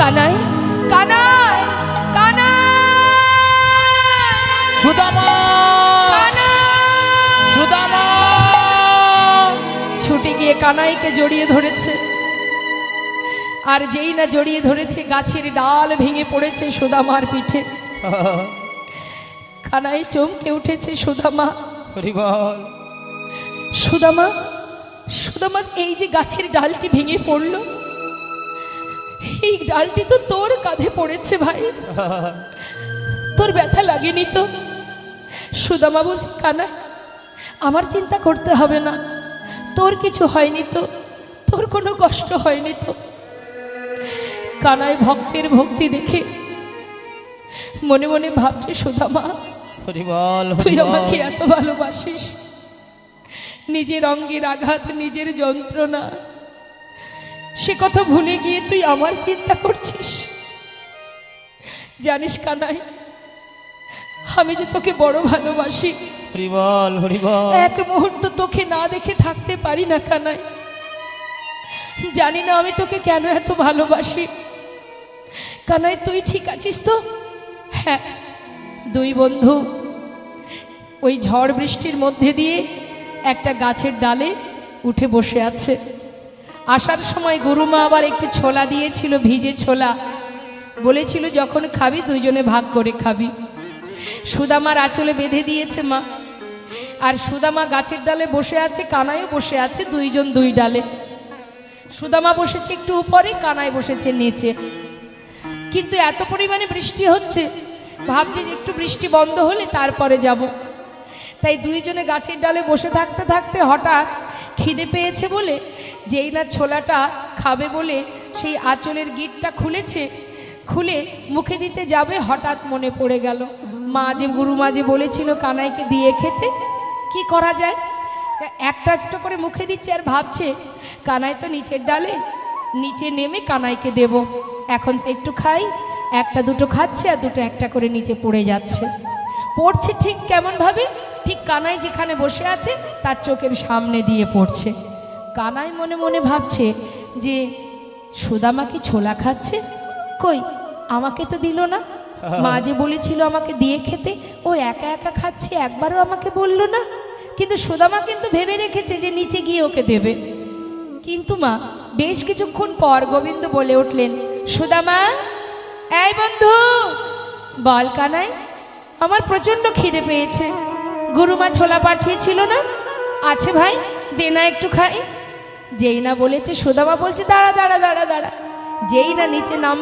কানাই কানাই কানাই সুদামা সুদামা ছুটে গিয়ে কানাইকে জড়িয়ে ধরেছে। আর যেই না জড়িয়ে ধরেছে গাছের ডাল ভেঙে পড়েছে সুদামার পিঠে। কানাই চমকে উঠেছে। সুদামা হরিবল সুদামা সুদামা, এই যে গাছের ডালটি ভেঙে পড়লো, এই ডালটি তো তোর কাঁধে পড়েছে ভাই, তোর ব্যথা লাগেনি তো? সুদামা বলছে, কানা আমার চিন্তা করতে হবে না, তোর কিছু হয়নি তো, তোর কোনো কষ্ট হয়নি তো। কানাই ভক্তের ভক্তি দেখে মনে মনে ভাবছে, সুদামা হরিবল তুই আমাকে এত ভালোবাসিস, নিজের অঙ্গের আঘাত, নিজের যন্ত্রণা, সে কথা ভুলে গিয়ে তুই আমার চিন্তা করছিস। জানিস কানাই, আমি যে তোকে বড় ভালোবাসি, হরিবল হরিবল এক মুহূর্ত তোকে না দেখে থাকতে পারি না কানাই। জানি না আমি তোকে কেন এত ভালোবাসি। কানাই তুই ঠিক আছিস তো? হ্যাঁ, দুই বন্ধু ওই ঝড় বৃষ্টির মধ্যে দিয়ে একটা গাছের ডালে উঠে বসে আছে। আসার সময় গুরুমা আবার একটু ছোলা দিয়েছিল, ভিজে ছোলা, বলেছিল যখন খাবি দুইজনে ভাগ করে খাবি। সুদামার আঁচলে বেঁধে দিয়েছে মা। আর সুদামা গাছের ডালে বসে আছে, কানাইও বসে আছে, দুইজন দুই ডালে। সুদামা বসেছে একটু উপরে, কানাই বসেছে নিচে। কিন্তু এত পরিমাণে বৃষ্টি হচ্ছে, ভাবছে যে একটু বৃষ্টি বন্ধ হলে তারপরে যাব। তাই দুইজনে গাছের ডালে বসে থাকতে থাকতে হঠাৎ খিদে পেয়েছে বলে, যেই না ছোলাটা খাবে বলে সেই আঁচলের গিঁটটা খুলেছে, খুলে মুখে দিতে যাবে, হঠাৎ মনে পড়ে গেল গুরুমা যে বলেছিল কানাইকে দিয়ে খেতে, কি করা যায়। একটা একটা করে মুখে দিচ্ছে আর ভাবছে, কানাই তো নিচের ডালে, নিচে নেমে কানাইকে দেব, এখন তো একটু খাই। একটা দুটো খাচ্ছে আর দুটো একটা করে নিচে পড়ে যাচ্ছে। পড়ছে ঠিক কেমন ভাবে, ঠিক কানাই যেখানে বসে আছে তার চোখের সামনে দিয়ে পড়ছে। কানাই মনে মনে ভাবছে যে সুদামা কি ছোলা খাচ্ছে, কই আমাকে তো দিল না, মা যে বলেছিল আমাকে দিয়ে খেতে, ও একা একা খাচ্ছে, একবারও আমাকে বলল না। কিন্তু সুদামা কিন্তু ভেবে রেখেছে যে নিচে গিয়ে ওকে দেবে। কিন্তু মা বেশ কিছুক্ষণ পর গোবিন্দ বলে উঠলেন, সুদামা এই বন্ধু, বল কানাই আমার প্রচণ্ড খিদে পেয়েছে, গুরুমা ছোলা পাঠিয়েছিল না, আছে ভাই দে না একটু খাই। যেই না বলেছে, সুদামা বলছে দাঁড়া দাঁড়া দাঁড়া দাঁড়া, যেই না নিচে নাম